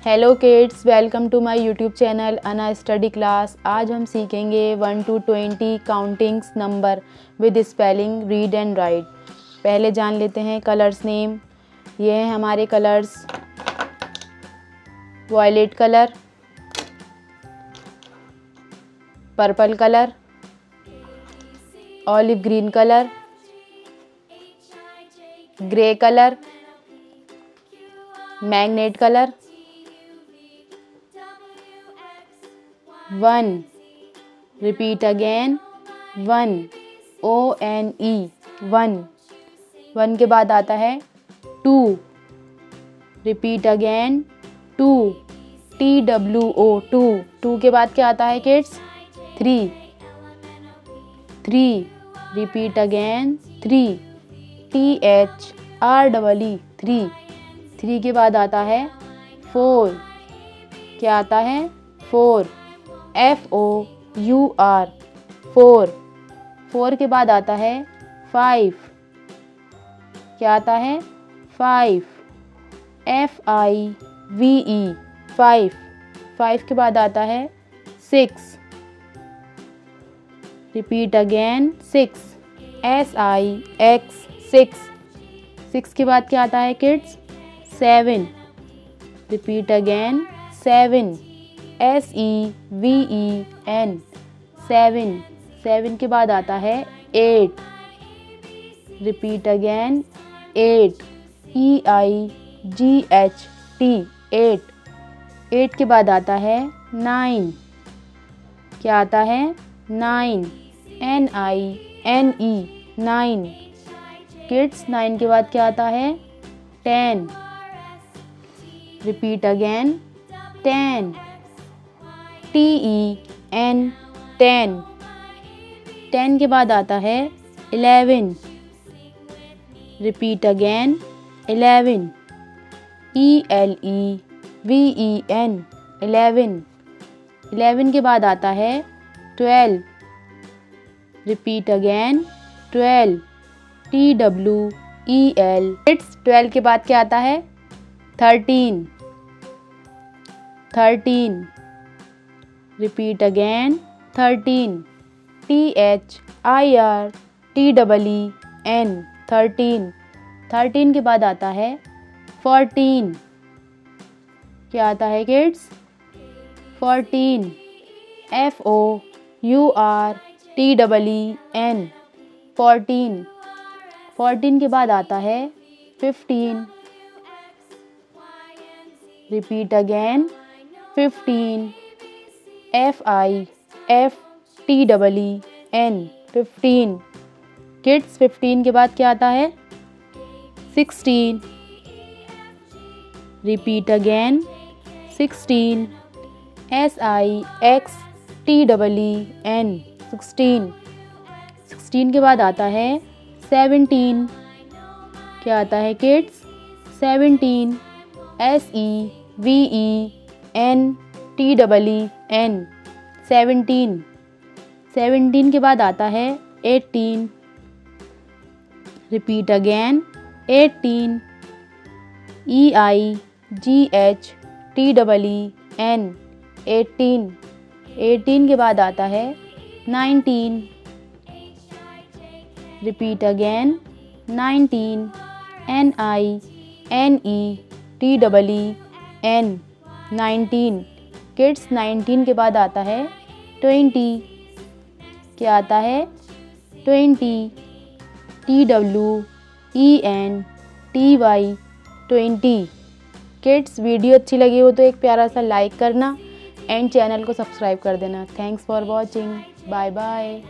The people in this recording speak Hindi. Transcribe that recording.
Hello kids, welcome to my YouTube channel Ana study class. आज हम सीखेंगे 1 to 20 countings number with spelling, read and write. पहले जान लेते हैं कलर्स नेम। ये हैं हमारे colours: violet colour, purple colour, olive green colour, grey colour, magenta colour. 1, repeat again 1, ONE 1। 1 के बाद आता है 2, रिपीट अगेन 2, TWO 2। 2 के बाद क्या आता है किड्स? 3, repeat again 3, THREE 3। 3 के बाद आता है 4, क्या आता है? 4, FOUR 4। 4 के बाद आता है 5, क्या आता है? 5, FIVE 5। 5 के बाद आता है 6, रिपीट अगेन 6, SIX 6। 6 के बाद क्या आता है किड्स? 7, repeat again 7, SEVEN 7। 7 के बाद आता है 8, रिपीट अगेन 8, EIGHT 8। 8 के बाद आता है 9, क्या आता है? 9, NINE 9। किड्स 9 के बाद क्या आता है? 10, रिपीट अगेन 10, TEN 10। 10 के बाद आता है 11, रिपीट अगेन 11, ELEVEN 11। 11 के बाद आता है 12, रिपीट अगेन 12, TWEL। इट्स 12 के बाद क्या आता है? 13, रिपीट अगेन 13, THIRTEEN 13। 13 के बाद आता है 14, क्या आता है किड्स? 14, FOURTEEN 14। 14 के बाद आता है 15, रिपीट अगेन 15, FIFTEEN 15। किड्स 15 के बाद क्या आता है? 16, रिपीट अगेन 16, SIXTEEN 16। 16 के बाद आता है 17, क्या आता है किड्स? 17, SEVENTEEN 17। 17 के बाद आता है 18, रिपीट अगेन 18, EIGHTEEN 18। 18 के बाद आता है 19, रिपीट अगेन 19, NINETEEN 19। किड्स 19 के बाद आता है 20, क्या आता है? 20, TWENTY 20। किड्स वीडियो अच्छी लगी हो तो एक प्यारा सा लाइक करना एंड चैनल को सब्सक्राइब कर देना। Thanks for watching. Bye bye.